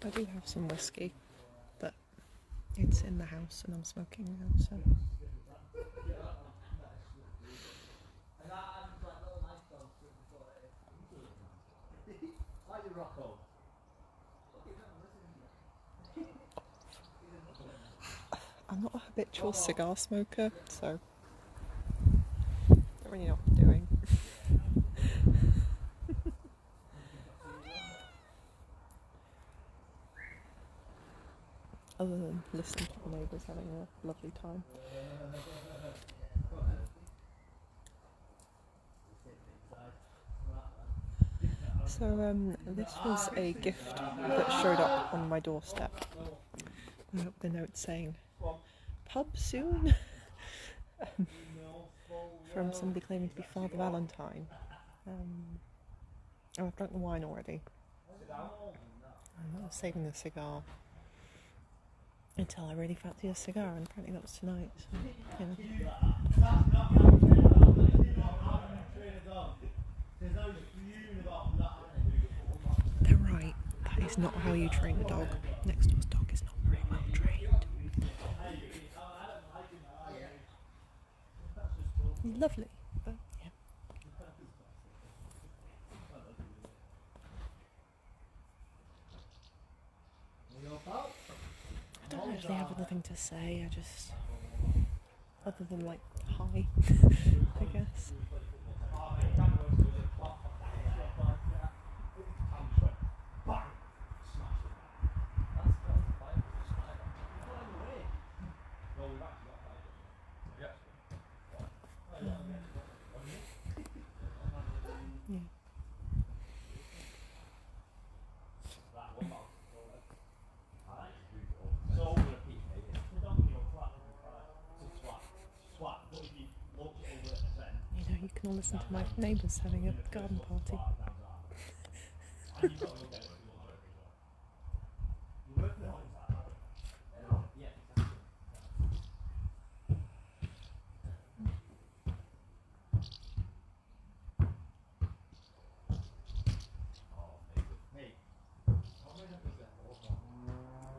I do have some whiskey, but it's in the house and I'm smoking now, so... I'm not a habitual cigar smoker, so I don't really know what I'm doing. Other than listening to the neighbours having a lovely time. So this was a gift that showed up on my doorstep. The note saying, "Pub soon," from somebody claiming to be Father Valentine. I've drunk the wine already. I'm not saving the cigar until I really fancy a cigar, and apparently that was tonight, so, you know. They're right, that is not how you train a dog. Next door's dog is not very well trained. He's lovely, but yeah. I don't actually have anything to say, I just... other than, like, hi, I guess. Yeah. You can all listen to my neighbours having a garden party.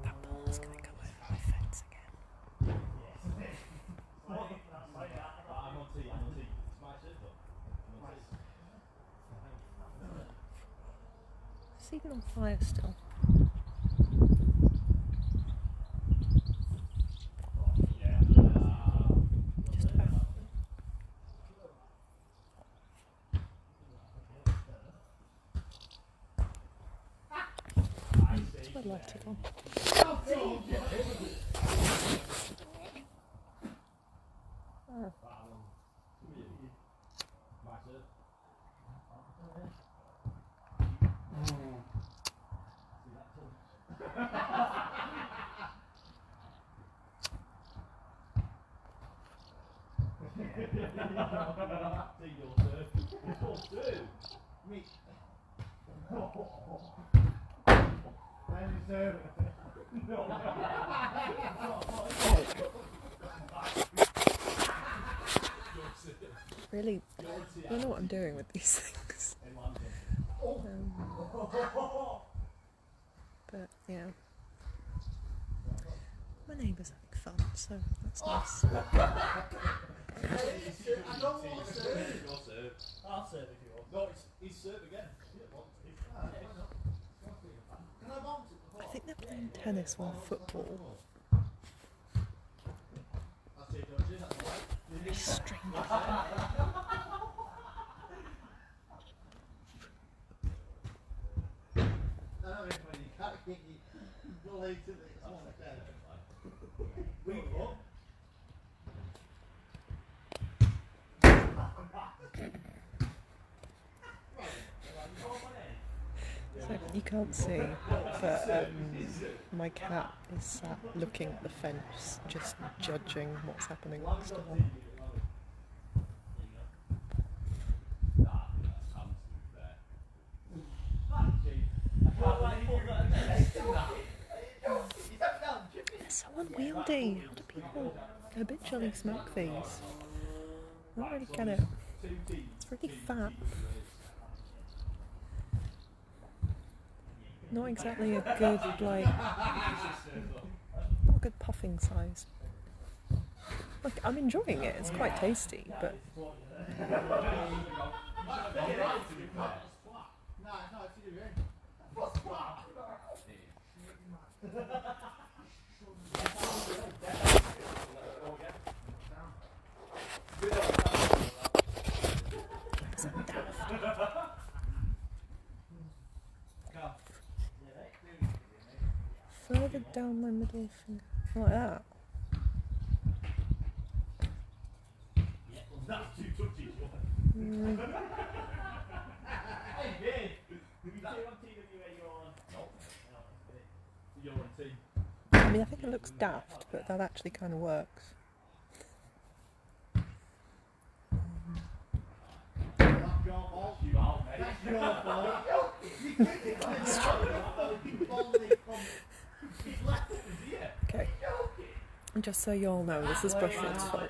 That ball's going to go over my fence again. It's even on fire still. Just about. I left it on. Oh. Really, I don't know what I'm doing with these things. But yeah, my neighbour's having fun, so that's nice. I'll serve if you want. No, he's serve again. I think they're playing tennis or football. Very strange. You can't see, but my cat is sat looking at the fence, just judging what's happening next door. They're so unwieldy. How do people habitually smoke these? I don't really get it. It's really fat. Not exactly a good, like, not a good puffing size. Like, I'm enjoying it, it's quite tasty, but... Further down my middle finger, like that. I mean, I think it looks daft, but that actually kind of works. Okay. And just so you all know, this is Bushfield's fault.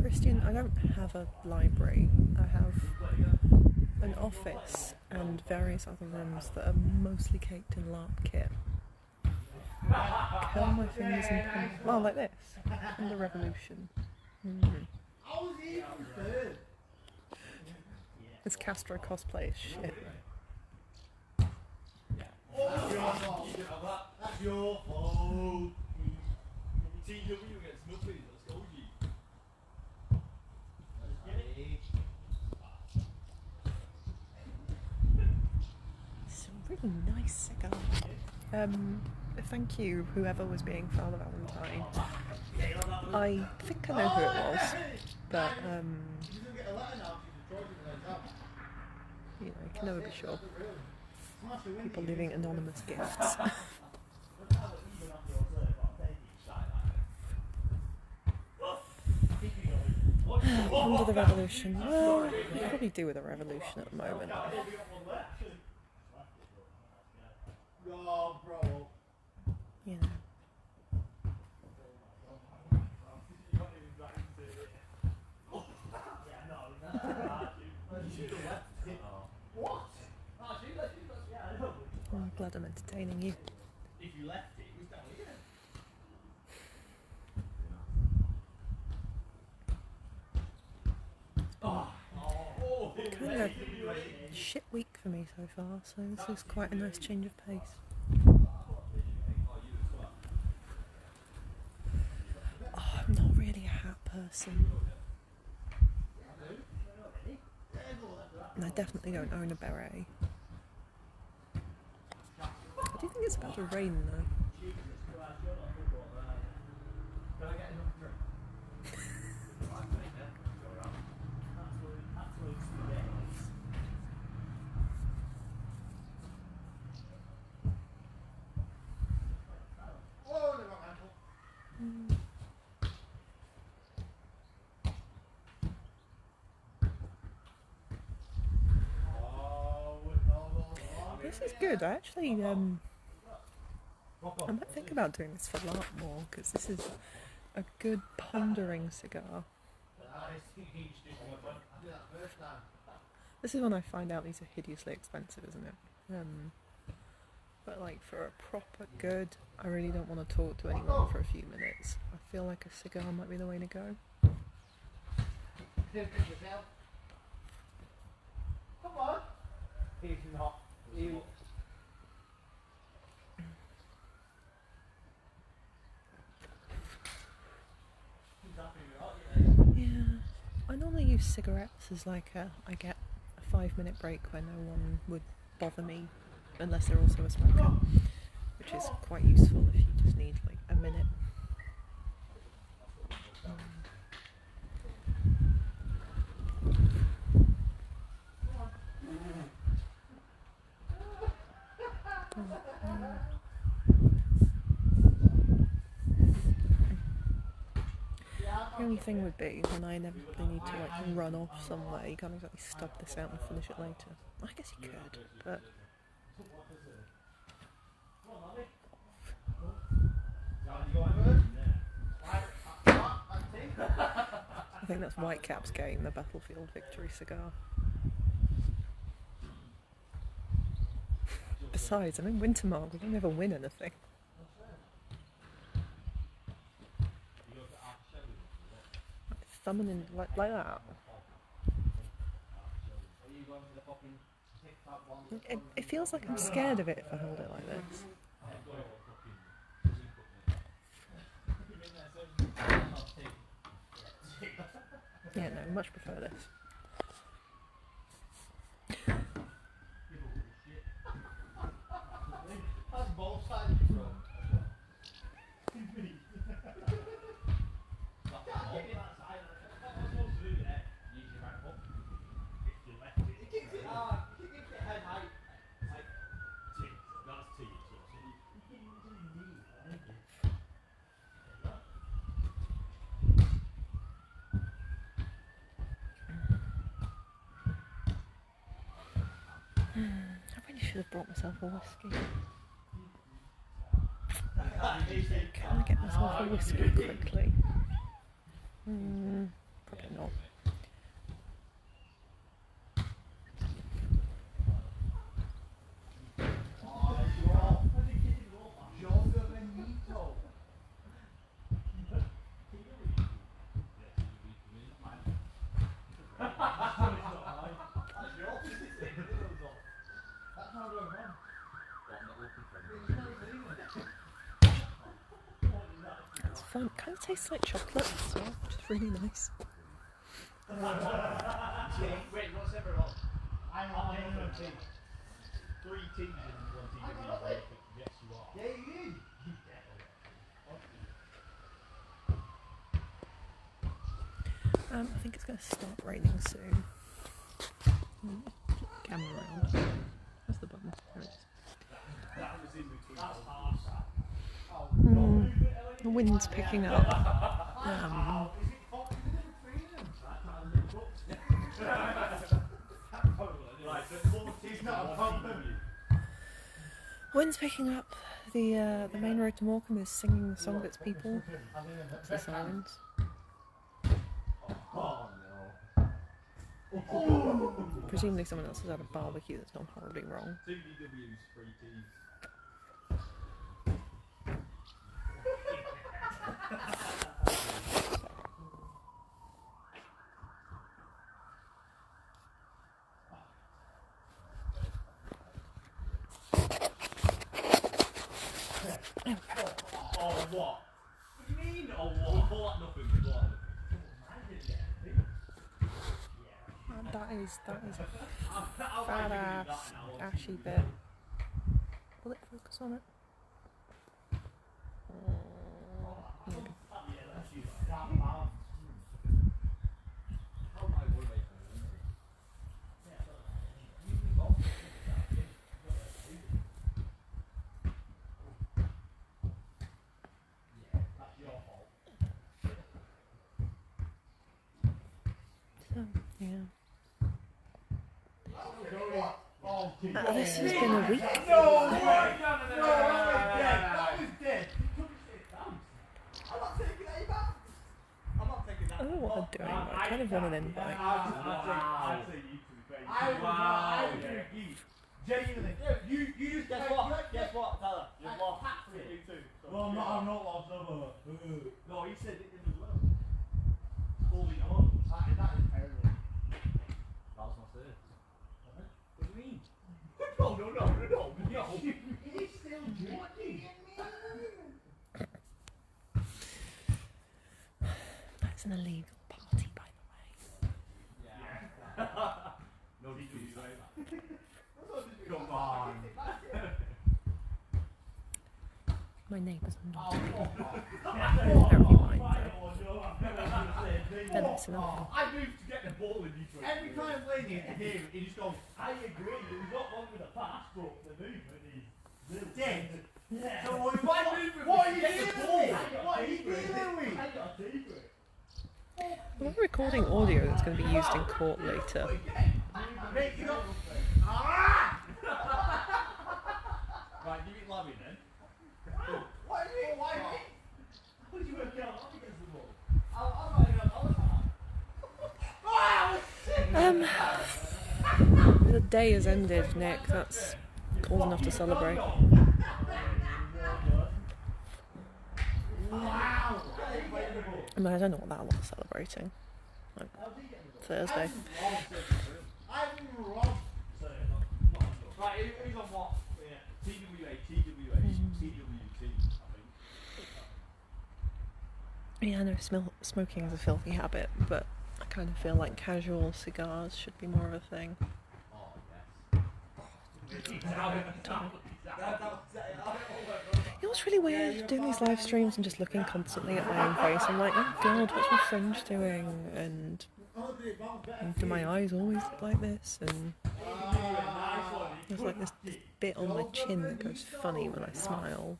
Christian, I don't have a library. I have an office and various other rooms that are mostly caked in LARP kit. Curl my fingers and pin. Well, like this. From the Revolution. This Castro cosplay is shit. That's your fault. TW against Muppets, let's go, G. It's a really nice cigar. Thank you, whoever was being Father Valentine. I think I know who it was, but you know, you can never be sure. People leaving anonymous gifts. Under the Revolution. Well, you probably do with a revolution at the moment. You know. I'm glad I'm entertaining you. If you left it, it was down here. Kind of a shit week for me so far, so this is quite a nice change of pace. Oh, I'm not really a hat person. And I definitely don't own a beret. I do think it's about to rain though. This is good. I actually, I might think about doing this for LARP more, because this is a good pondering cigar. This is when I find out these are hideously expensive, isn't it? But like for a proper good, I really don't want to talk to anyone for a few minutes. I feel like a cigar might be the way to go. Come on. He's not. You. Yeah, I normally use cigarettes as like I get a 5-minute break where no one would bother me unless they're also a smoker, which is quite useful if you just need like a minute. The only thing would be when I inevitably need to like run off somewhere, you can't exactly stub this out and finish it later. I guess you could, but I think that's Whitecap's game, the Battlefield Victory cigar. Besides, I'm in Wintermark, we don't ever win anything. Thumbing in like that. It feels like I'm scared of it if I hold it like this. Yeah, no, much prefer this. I really should have brought myself a whiskey. Can I get myself a whiskey quickly? Probably not. That's fun. Kind of tastes like chocolate as well, which is really nice. Wait, what's everyone? I'm on tea. 3 teas in 1 tea. Yes, you are. Yeah, you did. I think it's going to start raining soon. Camera around. Where's the button? There it is. The wind's picking up. Wind's picking up. The main road to Morecambe is singing the song of its people. That's the sirens. Presumably someone else has had a barbecue that's gone horribly wrong. Oh, what? What do you mean? Oh, what? Call that nothing. Call that nothing. That is a fat ass, ashy bit. Will it focus on it? So, yeah. This has been a week. I don't know what I'm doing, but I kind of want an invite. Genuinely. You just guess what? Guess what, Tyler? You've lost. Well, I'm not lost, no, he said it as well. Holding on. That is terrible. That was my third. What do you mean? No. He's still joking. That's an illegal party, by the way. Yeah. No, he didn't say that. Come on. My neighbours are not very minded. They're nice enough. I moved to get the ball in Detroit. Every time Lady here, he just goes, I agree, it was not wrong with the pass, but the movement is dead. Yeah. So what are you dealing with? What are you dealing with? I got a tea for it. Am I recording audio that's going to be used in court later? Mate, you got. Ah! Right, give it Labby then. Why me? Why me? How did you work out Labby against the ball? I'm not even The day has ended, Nick. That's cause enough to celebrate. Wow! I mean, I don't know what that was celebrating. Like, Thursday. Right, who's on what? TWA, TWA, TWT, I think. Yeah, I know smoking is a filthy habit, but I kind of feel like casual cigars should be more of a thing. You know what's really weird? Doing these live streams and just looking constantly at my own face. I'm like, oh god, what's my fringe doing? And do my eyes always look like this? And there's like this bit on my chin that goes funny when I smile.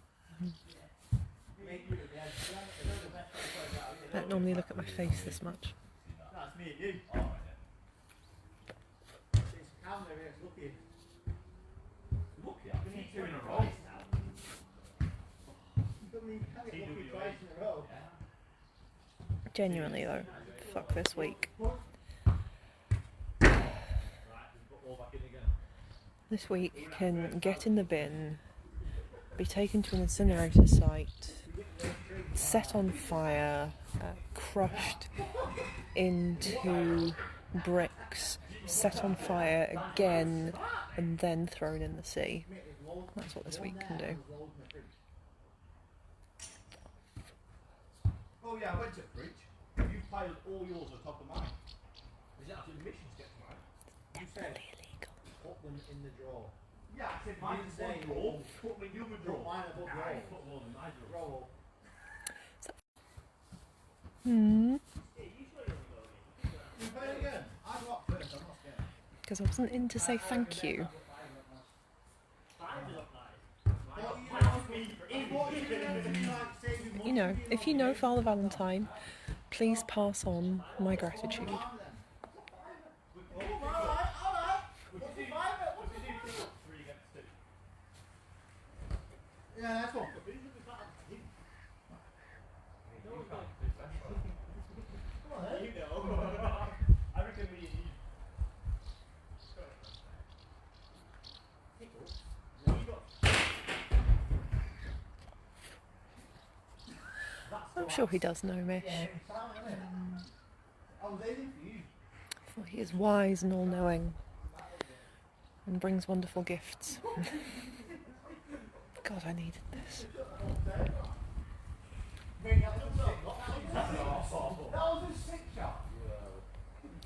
I don't normally look at my face this much. That's me and you. Lucky, I've been here 2 in a row. Genuinely though, fuck this week. This week can get in the bin, be taken to an incinerator site, set on fire, crushed into bricks, set on fire again, and then thrown in the sea. That's what this week can do. Oh yeah, I went to the fridge. You piled all yours on top of mine. Is it after the mission to get to mine? You said Illegal. put them in the drawer. Yeah, I said mine's one drawer. Put them in the other drawer. Mine are both drawer. Put more than my drawer. You play it again. I go up first. I'm not scared. Because I wasn't in to say thank you. You know, if you know Father Valentine, please pass on my gratitude. Yeah, that's one. You know. I reckon we need. I'm sure he does know Mish. For he is wise and all-knowing, and brings wonderful gifts. God, I needed this.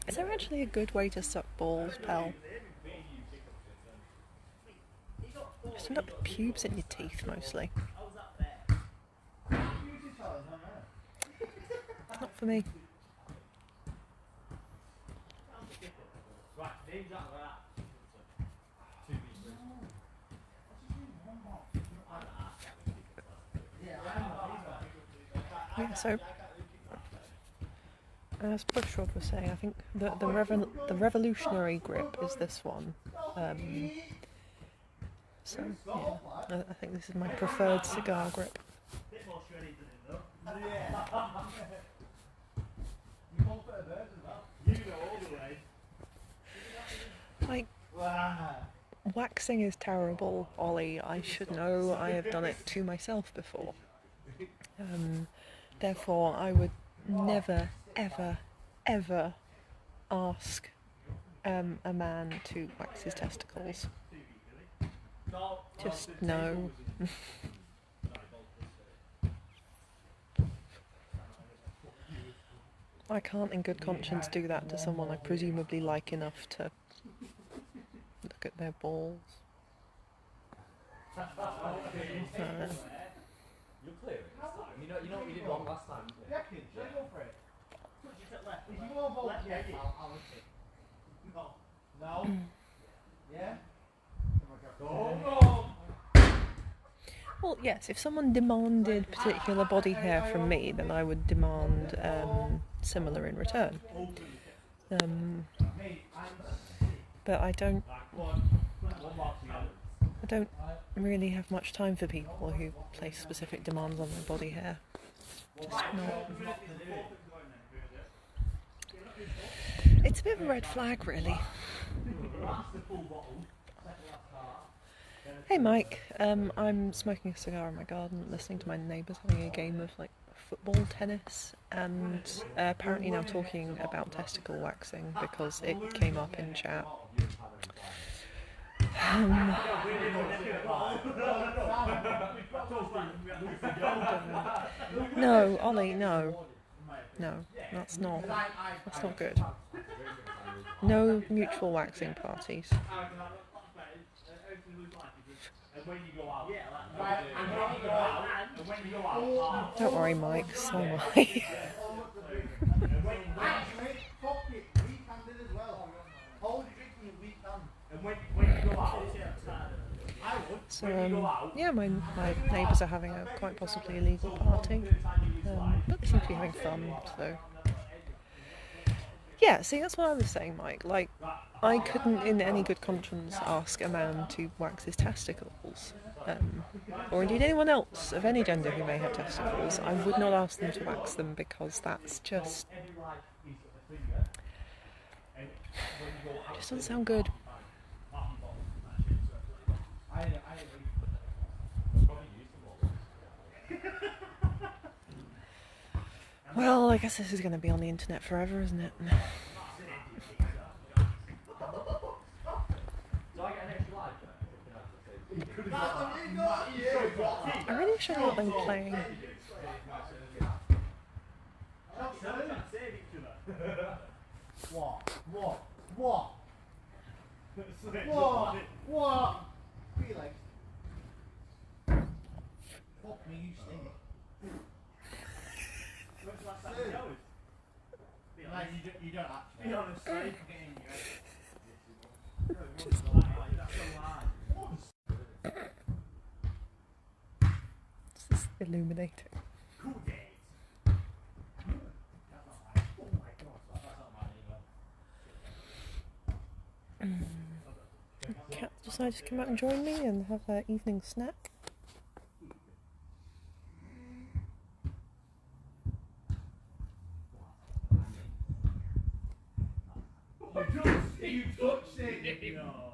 Is there actually a good way to suck balls, pal? Just end up with pubes in your teeth, mostly. Not for me. Yeah, so as Bushrod was saying, I think the revolutionary grip is this one. So yeah, I think this is my preferred cigar grip. Like, waxing is terrible, Ollie. I should know. I have done it to myself before. Therefore, I would never, ever, ever ask a man to wax his testicles. Just no. I can't in good conscience do that to someone I presumably like enough to look at their balls. You're clear this time. You know what you did wrong last time, didn't you? Yeah, kid, should I go for it? If you go for left, yeah, I'll lick it. No. No? Yeah? Oh, no! Well, yes, if someone demanded particular body hair from me, then I would demand similar in return. But I don't really have much time for people who place specific demands on their body hair. Just not. It's a bit of a red flag, really. Hey Mike, I'm smoking a cigar in my garden, listening to my neighbours having a game of like football tennis, and apparently now talking about testicle waxing because it came up in chat. No, Ollie, no, that's not good. No mutual waxing parties. Don't worry, Mike, so am I. So, yeah, my neighbours are having a quite possibly illegal party, but they seem to be having fun, so... Yeah, see, that's what I was saying, Mike. Like, I couldn't in any good conscience ask a man to wax his testicles, or indeed anyone else of any gender who may have testicles. I would not ask them to wax them because that's just... It just doesn't sound good. Well, I guess this is going to be on the internet forever, isn't it? I really wish I knew what they were playing. What? Felix. Fuck me, you stink. Like, you don't actually. Be honest, I'm getting This is illuminating. Cool days. Oh my god, that's not my neighbour. Cat decided to come out and join me and have her evening snack. You touched it! No.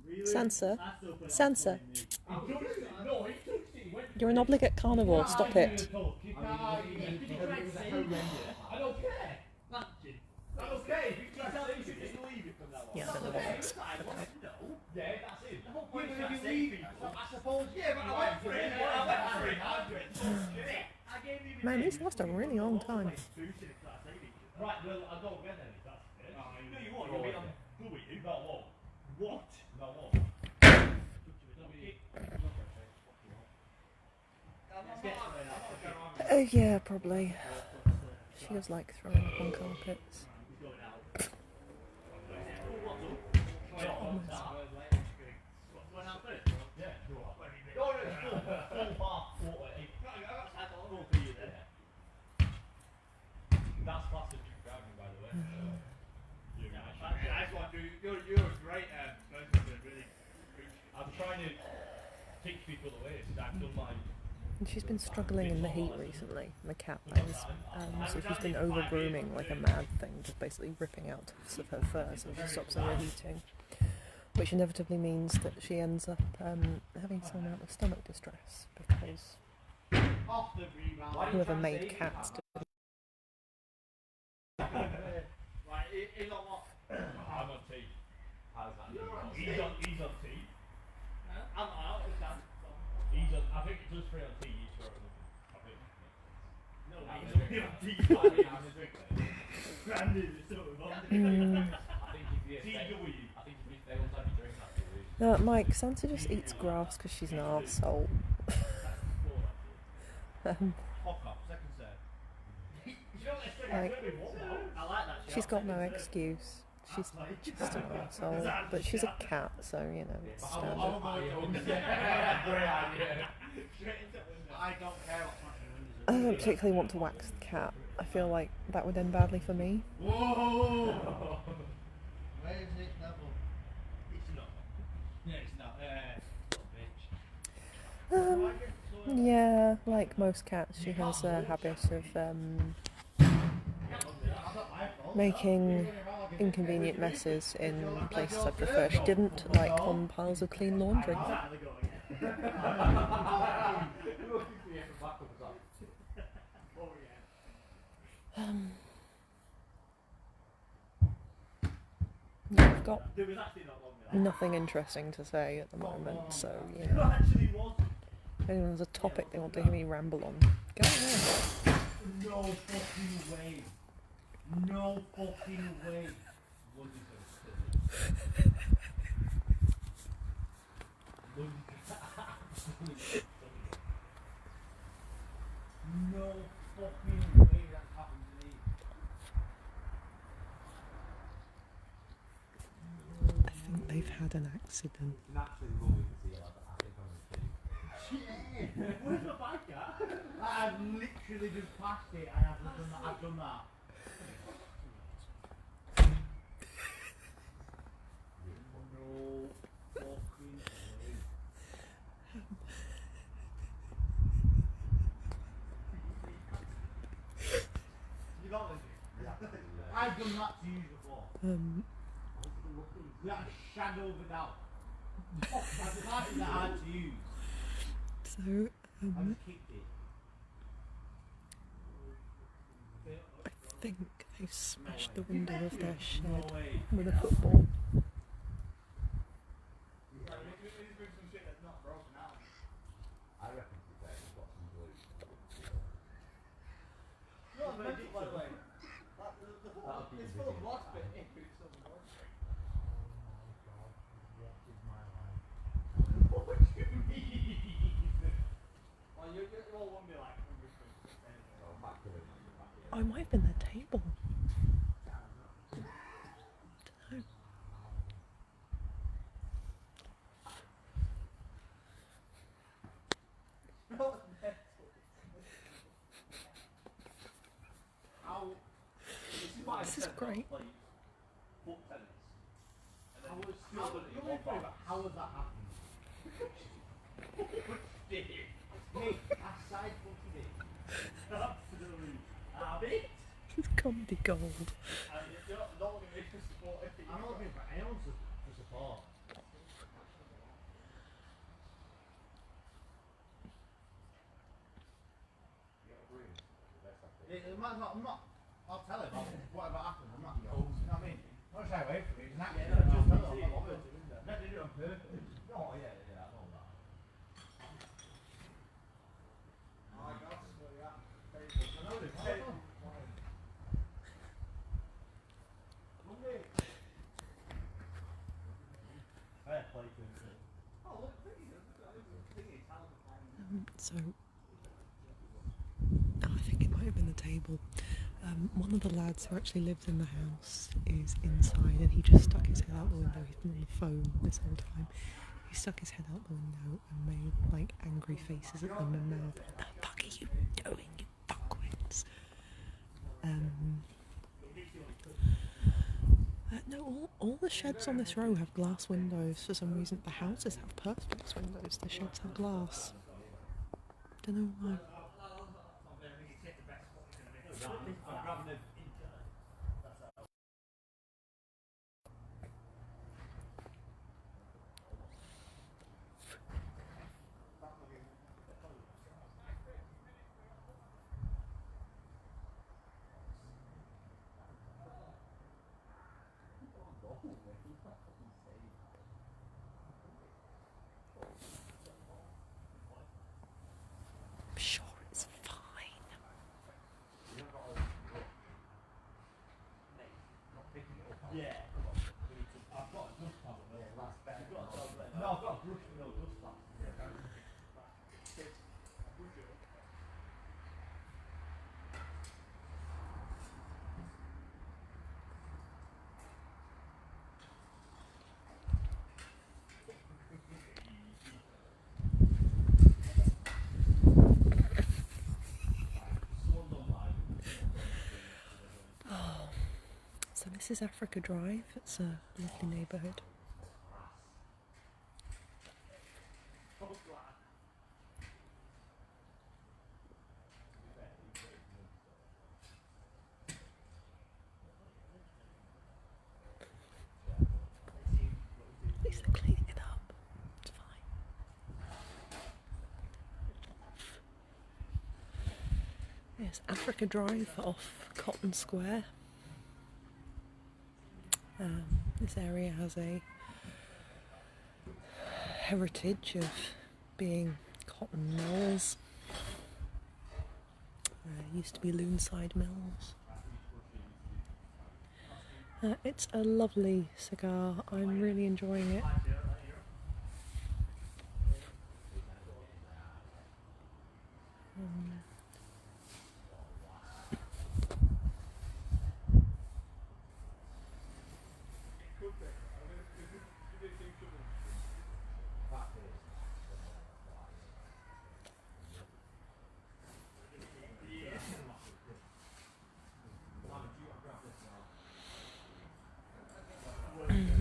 Really? Sansa. Sansa. No, he touched it. You're an obligate carnivore, stop it. I don't care. I don't care. If you try to leave it, just leave it from that one. Yeah, I don't know what that's Yeah, that's it. The whole point is if you leave it, I suppose. Yeah, but I went for it. Man, these last a really long time. Right, well, I'll go again then if that's it. No, you won't. You'll be on W. Not what? What? Not what? Oh yeah, probably. She was like throwing up on carpets. That's classic driving, by the way. You're a great really. I'm trying to teach people the ways. I've done my. And she's been struggling in the heat recently, the cat has. So she's been over grooming like a mad thing, just basically ripping out tufts of her fur so she stops overheating. Which inevitably means that she ends up having some amount of stomach distress because whoever made cats did. I'm on tea. He's on tea. I'm out. I think it does free on tea each or I think. No, he's on tea. Branded, it's sort of on. I think if you stay on time, you drink that. No, Mike, Sansa just eats grass because she's an arsehole. She's got no excuse. She's just an arsehole. But she's a cat, so, you know, it's standard. I don't care what smashing windows. I don't particularly want to wax the cat. I feel like that would end badly for me. Whoa! Where is it, Neville? It's not. Yeah, it's not. Little bitch. Yeah, like most cats, she has a habit of making inconvenient messes in places I prefer. She didn't like on piles of clean laundry. Yeah, I've got nothing interesting to say at the moment, so you know, if anyone has a topic they want to hear me ramble on, go ahead. No fucking way. No fucking way. No fucking way that's happened to me. I think they've had an accident. Where's my bike at? I've literally just passed it and I've done that. I've done that. No fucking way. You got it? Yeah. I've done that to you before. We had a shadow of a doubt. That's that hard to use. So, I just kicked it. I think they've smashed the window of their shed No way. with a football. I reckon to say it's got some glue. No, it's meant to, by the way. That'll be It's the full of video. blood, but it's full of blood. What do you mean? Well, you all won't be like 100%. Oh, back to it. Oh, it might have been the table. This is great. How was that happening? Mate, aside from today. Absolutely. It's comedy gold. I'm not looking for anyone to support. I'm not. I'll tell him. Whatever happens, I'm not. You know what I mean? I'll shy away from it. It's an accident. Yeah, no, I'm just not tell him. bothered. No, they do it on purpose. No, yeah, I know that. Oh my God, that's where you're at. I know this. Monday. Fair play to him. Oh, look, So, I think it might have been the table. One of the lads who actually lives in the house is inside and he just stuck his head out the window. He's been on the phone this whole time. He stuck his head out the window and made like angry faces at them and what the fuck are you doing, you fuckwits? No, all the sheds on this row have glass windows. For some reason, the houses have perspex windows. The sheds have glass. Don't know why. I'm sure it's fine. This is Africa Drive. It's a lovely neighbourhood. At least they're cleaning it up. It's fine. Yes, Africa Drive off Cotton Square. This area has a heritage of being cotton mills. Used to be loonside mills. It's a lovely cigar. I'm really enjoying it.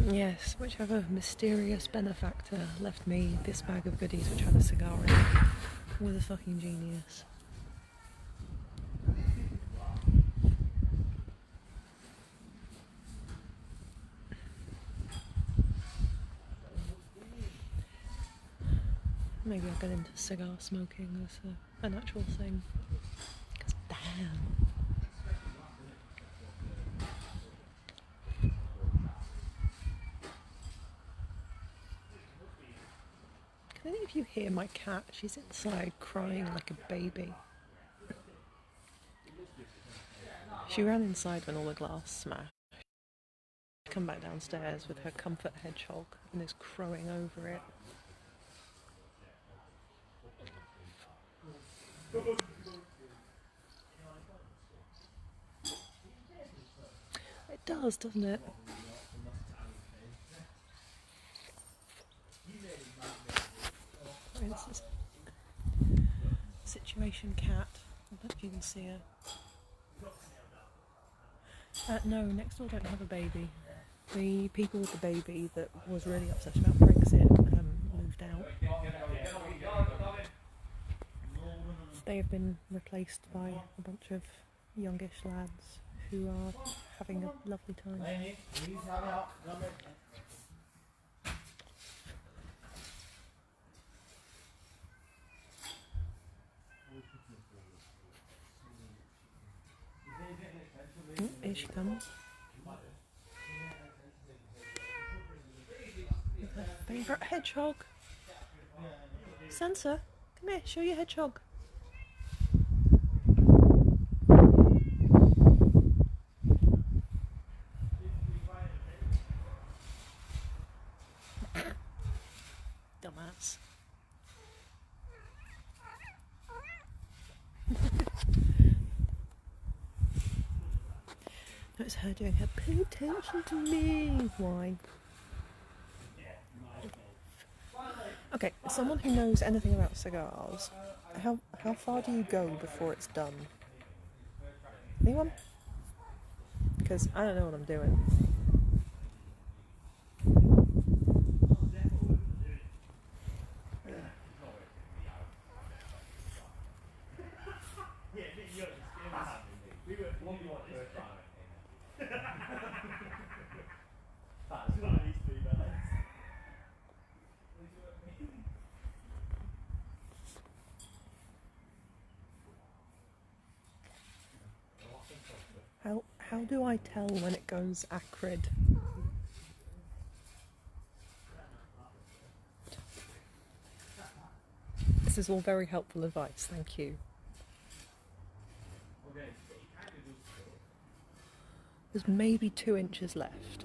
Yes, whichever mysterious benefactor left me this bag of goodies which had a cigar in it was a fucking genius. Maybe I'll get into cigar smoking as an actual thing. Because damn. Can any of you hear my cat? She's inside crying like a baby. She ran inside when all the glass smashed. Come back downstairs with her comfort hedgehog and is crowing over it. It does, doesn't it? This is Situation Cat. I don't know if you can see her. No, next door don't have a baby. The people with the baby that was really upset about Brexit moved out. They have been replaced by a bunch of youngish lads who are having a lovely time. Here she comes. With her favourite hedgehog. Sansa, come here, show your hedgehog. Dumbass. It's her doing her pay attention to me whine. Okay, someone who knows anything about cigars, how far do you go before it's done? Anyone? Because I don't know what I'm doing. How do I tell when it goes acrid? This is all very helpful advice, thank you. There's maybe 2 inches left.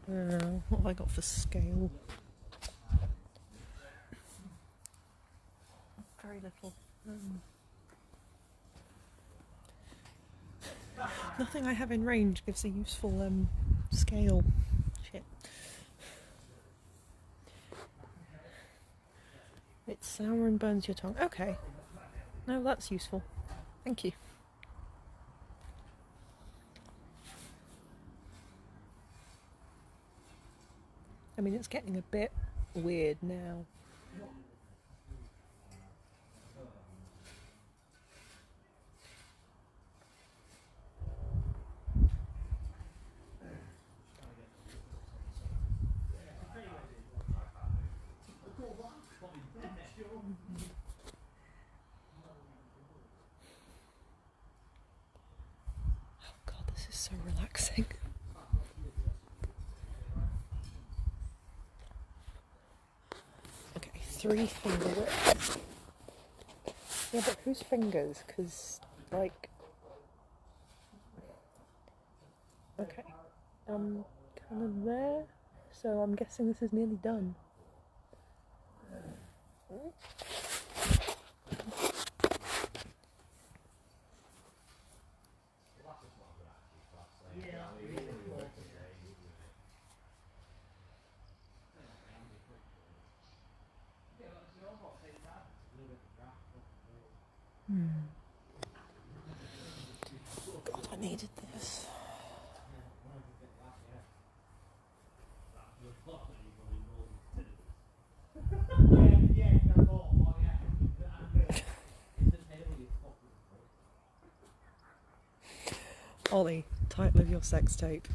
What have I got for scale? Very little. Nothing I have in range gives a useful scale. Shit. It's sour and burns your tongue. Okay. No, that's useful. Thank you. I mean, it's getting a bit weird now. Oh God, this is so relaxing. Okay, 3 finger whip. Yeah, but whose fingers? Because, like... Okay. Kind of there. So I'm guessing this is nearly done. God, I needed this. Ollie, title of your sex tape.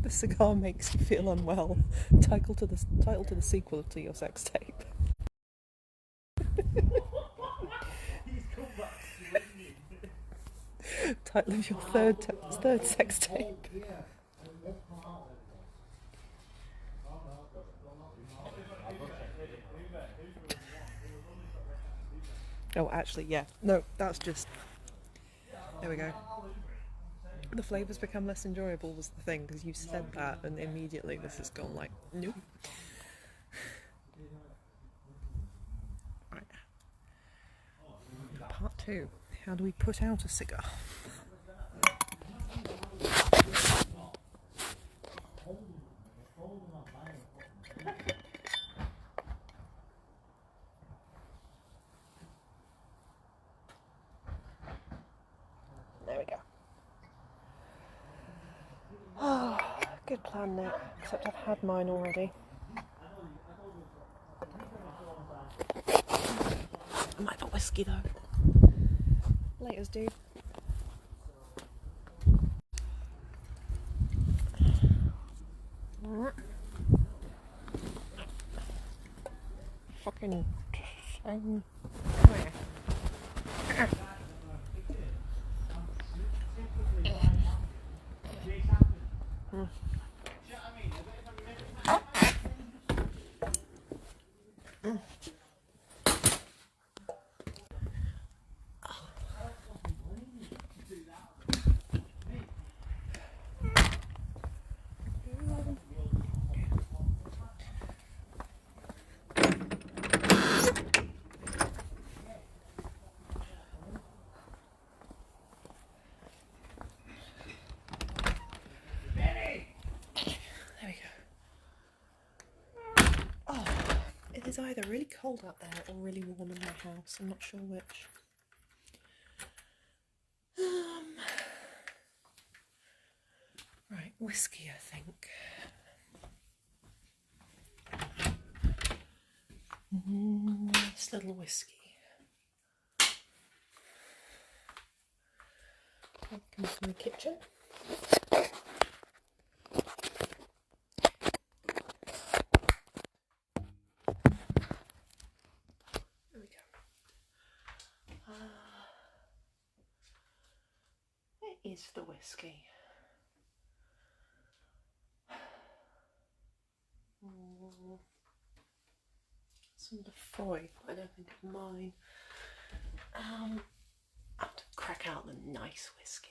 The cigar makes you feel unwell. Title to the sequel to your sex tape. Title of your third sex tape. Oh, actually, yeah. No, that's just... There we go. The flavours become less enjoyable was the thing, because you said that and immediately this has gone like, nope. Right. Part 2. How do we put out a cigar? There we go. Oh, good plan, Nick. Except I've had mine already. I might have a whiskey though. Laters, dude. Fucking come here. It is either really cold out there or really warm in my house. I'm not sure which. Right, whiskey, I think. Nice little whiskey. That comes from the kitchen. There we go. Where is the whiskey? It's under foil. I don't think it's mine. I have to crack out the nice whiskey.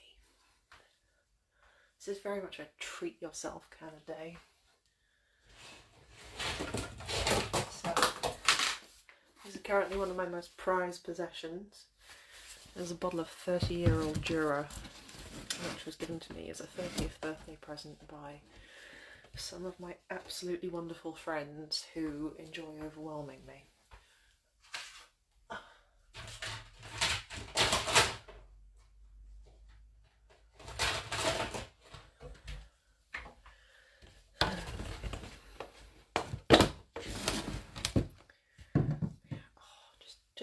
This is very much a treat yourself kind of day. So, this is currently one of my most prized possessions. There's a bottle of 30-year-old Jura, which was given to me as a 30th birthday present by some of my absolutely wonderful friends who enjoy overwhelming me.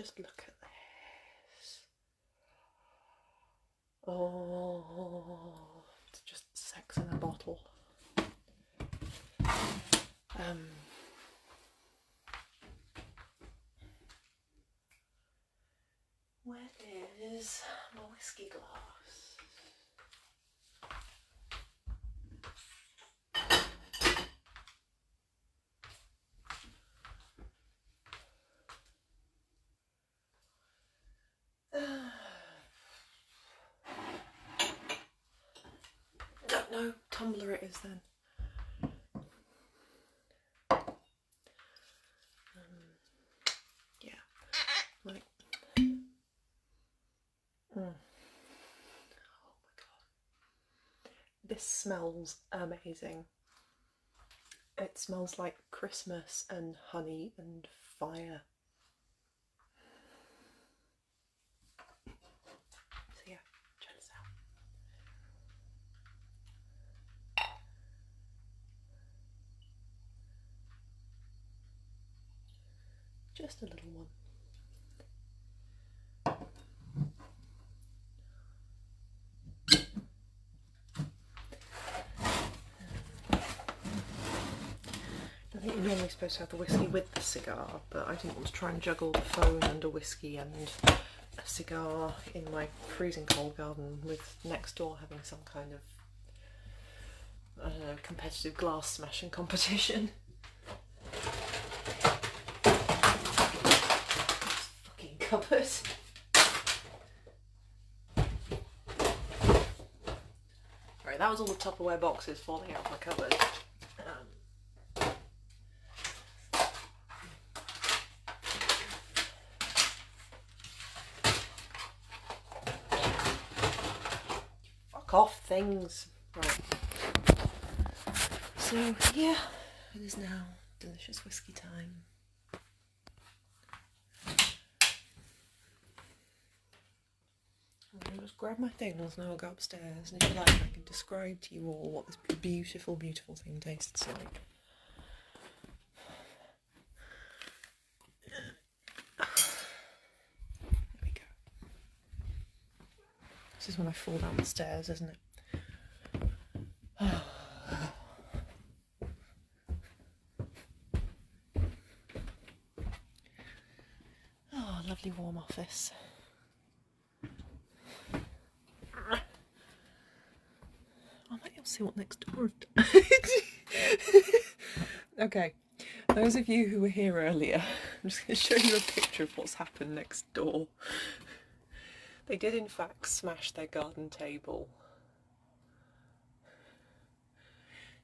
just look at this. Oh, it's just sex in a bottle. Where is my whiskey glass? Don't know, tumbler it is then. Yeah, like. Oh my god. This smells amazing. It smells like Christmas and honey and fire. So yeah, check this out. Just a little one. I think you're normally supposed to have the whiskey with the cigar, but I didn't want to try and juggle the phone and a whiskey and a cigar in my freezing cold garden, with next door having some kind of, I don't know, competitive glass smashing competition. Fucking cupboard. Right, that was all the Tupperware boxes falling out of my cupboard. Off things. Right. So yeah, it is now delicious whiskey time. I'm going to just grab my things and I'll go upstairs, and if you like I can describe to you all what this beautiful, beautiful thing tastes like. There we go. This is when I fall down the stairs, isn't it? Oh, lovely warm office. I might see what next door has done. Okay, those of you who were here earlier, I'm just going to show you a picture of what's happened next door. They did in fact smash their garden table.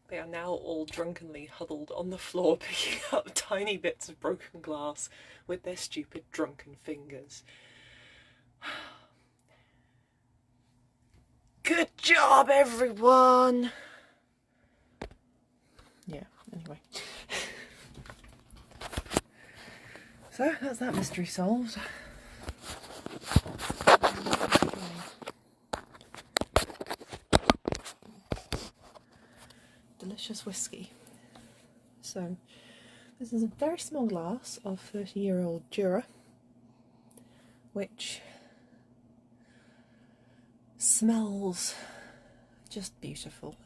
They are now all drunkenly huddled on the floor picking up tiny bits of broken glass with their stupid drunken fingers. Good job, everyone! Yeah, anyway. So, that's that mystery solved. Delicious whiskey. So, this is a very small glass of 30-year-old Jura, which smells just beautiful.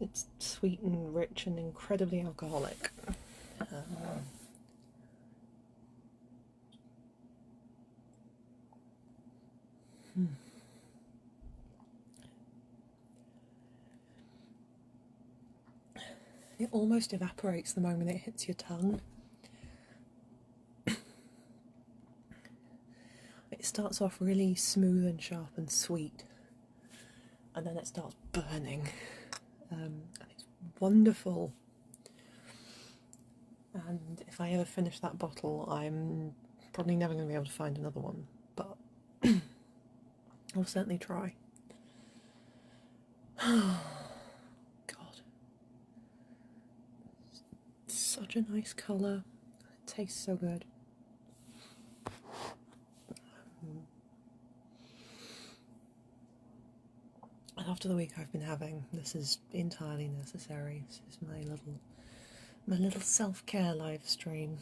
It's sweet and rich and incredibly alcoholic. It almost evaporates the moment it hits your tongue. It starts off really smooth and sharp and sweet, and then it starts burning. And it's wonderful. And if I ever finish that bottle, I'm probably never going to be able to find another one, but I'll certainly try. God. Such a nice colour. It tastes so good. And after the week I've been having, this is entirely necessary. This is my little self-care live stream.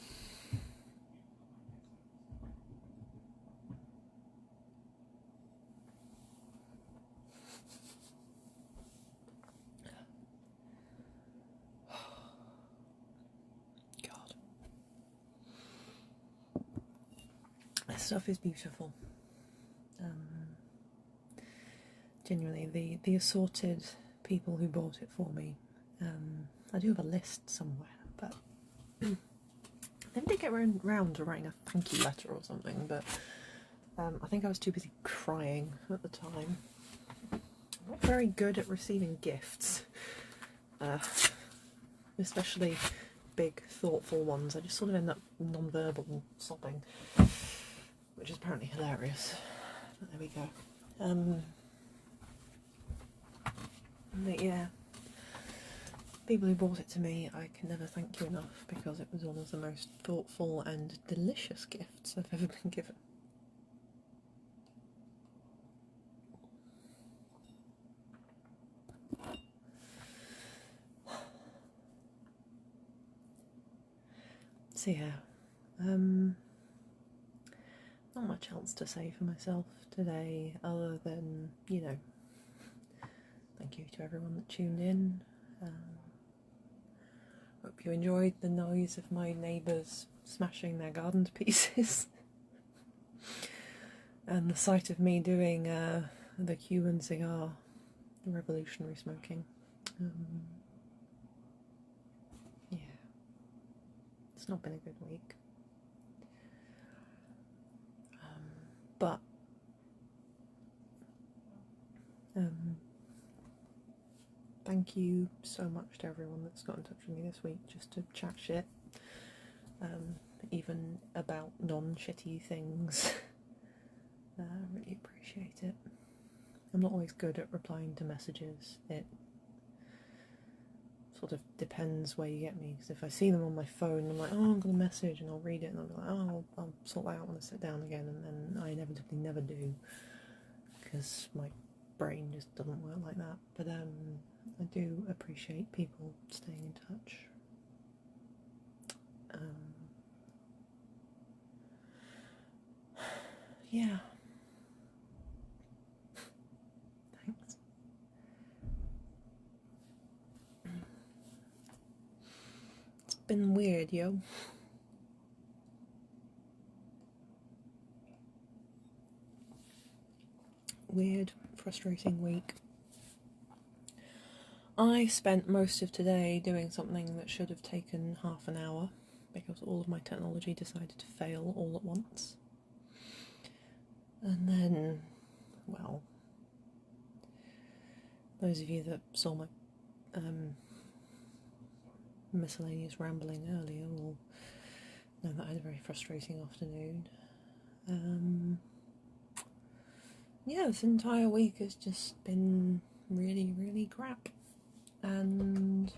Stuff is beautiful. Genuinely, the assorted people who bought it for me. I do have a list somewhere, but I never did get round to writing a thank you letter or something, but I think I was too busy crying at the time. I'm not very good at receiving gifts, especially big, thoughtful ones. I just sort of end up non-verbal sobbing, which is apparently hilarious. But there we go. But yeah, people who bought it to me, I can never thank you enough, because it was one of the most thoughtful and delicious gifts I've ever been given. So yeah, not much else to say for myself today, other than, you know, thank you to everyone that tuned in. Hope you enjoyed the noise of my neighbours smashing their garden to pieces. And the sight of me doing the Cuban cigar, the revolutionary smoking. Yeah, it's not been a good week. But thank you so much to everyone that's got in touch with me this week just to chat shit, even about non-shitty things. I really appreciate it. I'm not always good at replying to messages. It sort of depends where you get me, because if I see them on my phone, I'm like, oh, I'm going to message, and I'll read it, and I'll be like, oh, I'll sort that out when I sit down again, and then I inevitably never do, because my brain just doesn't work like that. But I do appreciate people staying in touch. Yeah. Thanks. It's been weird, yo. Weird, frustrating week. I spent most of today doing something that should have taken half an hour, because all of my technology decided to fail all at once. And then, well, those of you that saw my miscellaneous rambling earlier will know that I had a very frustrating afternoon. Yeah, this entire week has just been really, really crap. And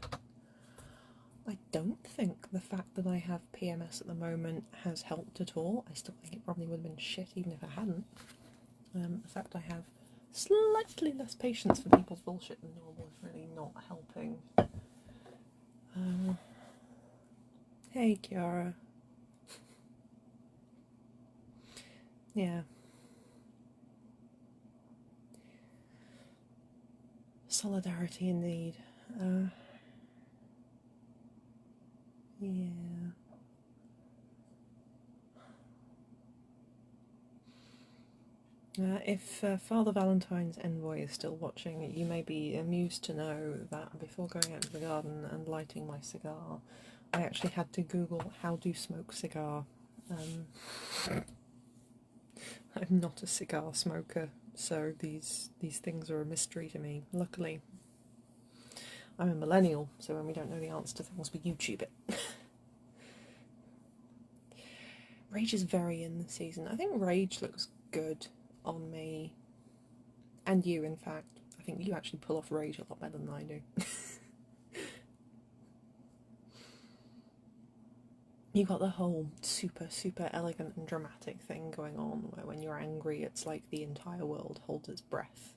I don't think the fact that I have PMS at the moment has helped at all. I still think it probably would have been shit even if I hadn't. The fact I have slightly less patience for people's bullshit than normal is really not helping. Hey, Kiara. Yeah. Solidarity indeed. Yeah. If Father Valentine's envoy is still watching, you may be amused to know that before going out into the garden and lighting my cigar, I actually had to Google how to smoke cigar. I'm not a cigar smoker, so these things are a mystery to me. Luckily, I'm a millennial, so when we don't know the answer to things, we YouTube it. Rage is very in the season. I think Rage looks good on me, and you, in fact. I think you actually pull off Rage a lot better than I do. You got the whole super, super elegant and dramatic thing going on, where when you're angry, it's like the entire world holds its breath.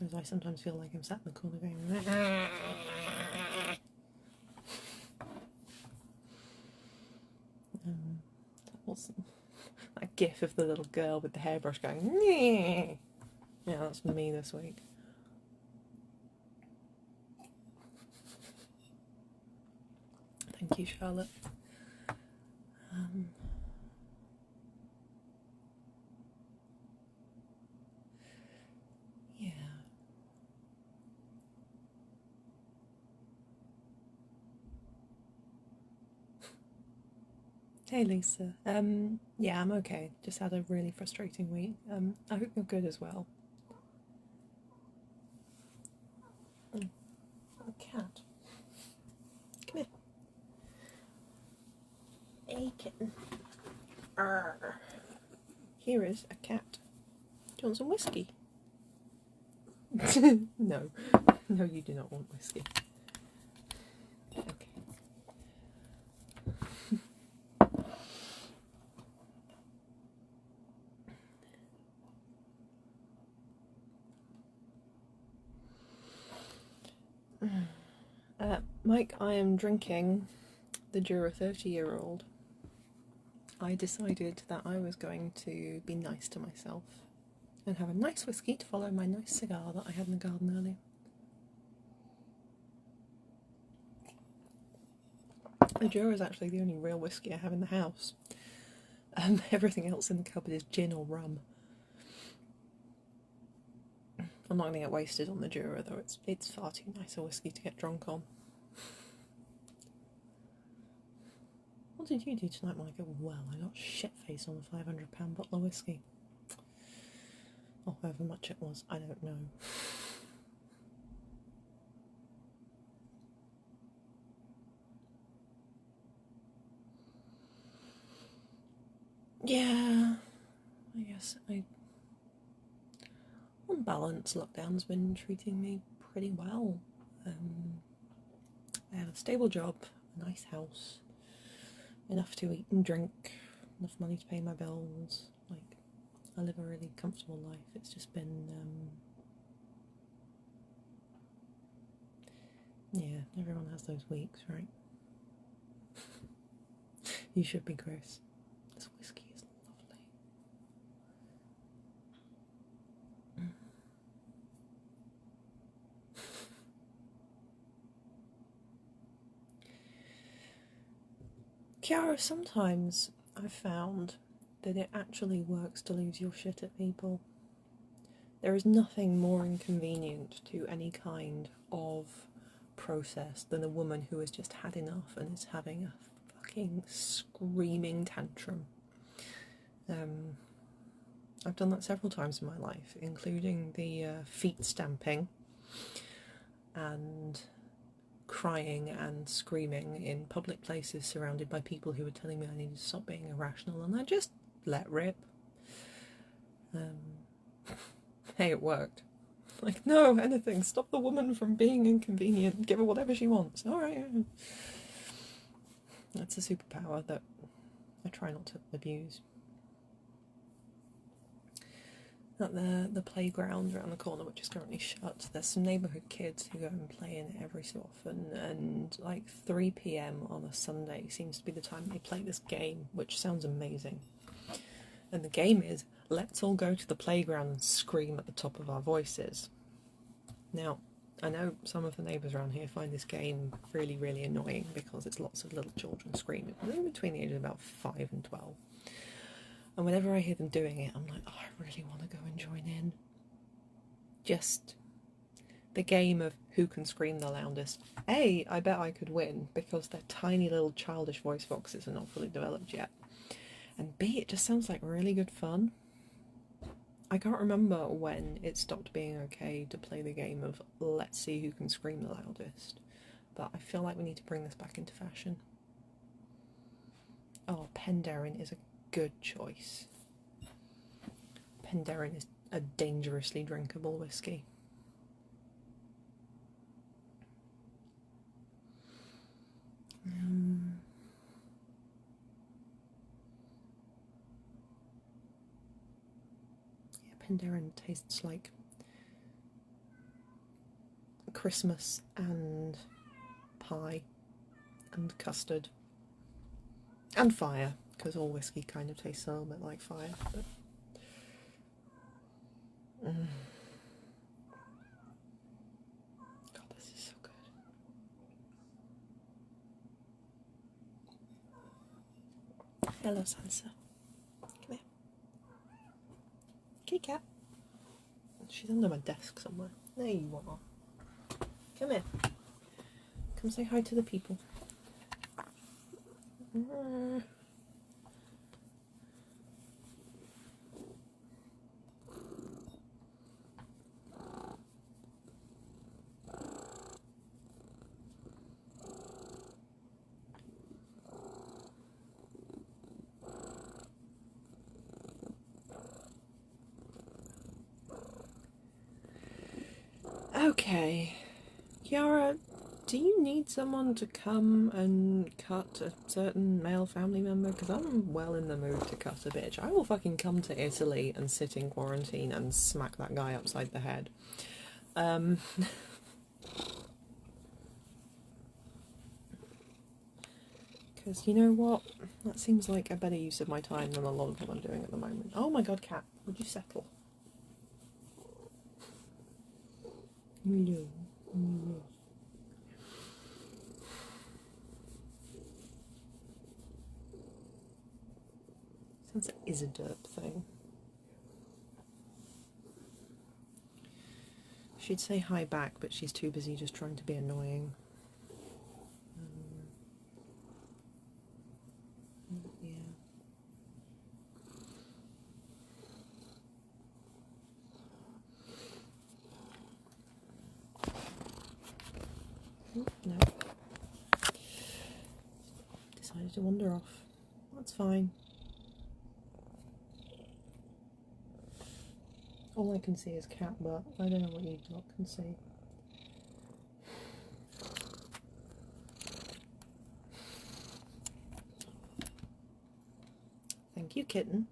As I sometimes feel like I'm sat in the corner going, that gif of the little girl with the hairbrush going, yeah, that's me this week. Thank you, Charlotte. Yeah. Hey Lisa. Yeah, I'm okay. Just had a really frustrating week. I hope you're good as well. A cat. Come here. Hey kitten. Arr. Here is a cat. Do you want some whiskey? No. No, you do not want whiskey. Okay. Mike, I am drinking the Jura 30-year-old. I decided that I was going to be nice to myself and have a nice whiskey to follow my nice cigar that I had in the garden earlier. The Jura is actually the only real whiskey I have in the house. Everything else in the cupboard is gin or rum. I'm not going to get wasted on the Jura, though. It's far too nice a whiskey to get drunk on. What did you do tonight, Monica? Well, I got shit-faced on a £500 bottle of whiskey. Or however much it was, I don't know. Yeah, I guess on balance, lockdown's been treating me pretty well. I have a stable job, a nice house, enough to eat and drink, enough money to pay my bills. Like, I live a really comfortable life. It's just been, yeah, everyone has those weeks, right? You should be, Chris. This whiskey is lovely. Kiara, sometimes I've found that it actually works to lose your shit at people. There is nothing more inconvenient to any kind of process than a woman who has just had enough and is having a fucking screaming tantrum. I've done that several times in my life, including the feet stamping and crying and screaming in public places surrounded by people who were telling me I needed to stop being irrational, and I just let rip. Hey, it worked. Like, no, anything. Stop the woman from being inconvenient. Give her whatever she wants. Alright. That's a superpower that I try not to abuse. At the playground around the corner, which is currently shut, there's some neighbourhood kids who go and play in it every so often, and like 3 PM on a Sunday seems to be the time they play this game, which sounds amazing. And the game is, let's all go to the playground and scream at the top of our voices. Now, I know some of the neighbours around here find this game really, really annoying because it's lots of little children screaming, between the ages of about 5 and 12. And whenever I hear them doing it, I'm like, oh, I really want to go and join in. Just the game of who can scream the loudest. A, I bet I could win because their tiny little childish voice boxes are not fully developed yet. And B, it just sounds like really good fun. I can't remember when it stopped being okay to play the game of let's see who can scream the loudest. But I feel like we need to bring this back into fashion. Oh, Penderyn is a good choice. Penderyn is a dangerously drinkable whiskey. Yeah, Penderyn tastes like Christmas and pie and custard and fire, because all whiskey kind of tastes a little bit like fire. But God, this is so good. Hello, Sansa. Come here. Kitty cat. She's under my desk somewhere. There you are. Come here. Come say hi to the people. Okay, Kiara, do you need someone to come and cut a certain male family member? Because I'm well in the mood to cut a bitch. I will fucking come to Italy and sit in quarantine and smack that guy upside the head. Because you know what? That seems like a better use of my time than a lot of what I'm doing at the moment. Oh my god, cat, would you settle? Hello. Hello. Sounds like is a derp thing. She'd say hi back, but she's too busy just trying to be annoying. Yeah. No. Decided to wander off. That's fine. All I can see is cat butt. I don't know what you lot can see. Thank you, kitten.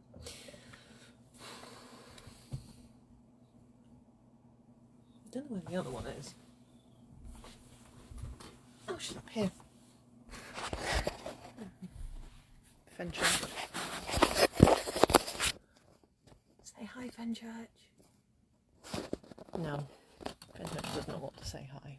I don't know where the other one is. Oh, she's up here. Fenchurch. Say hi, Fenchurch. No, Fenchurch does not want to say hi.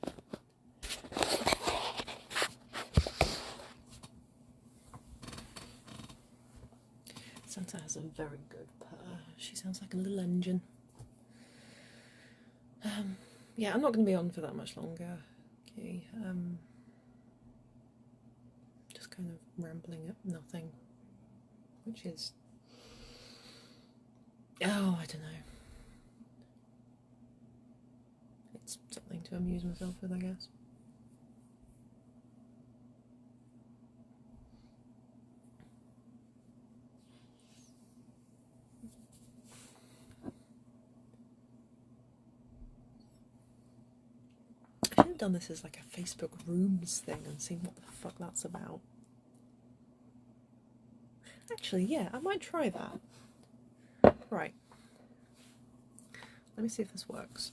Santa has a very good purr. She sounds like a little engine. Yeah, I'm not going to be on for that much longer. Okay, just kind of rambling at nothing, which is, oh, I don't know. It's something to amuse myself with, I guess. I should have done this as like a Facebook rooms thing and seen what the fuck that's about. Actually, yeah, I might try that. Right. Let me see if this works.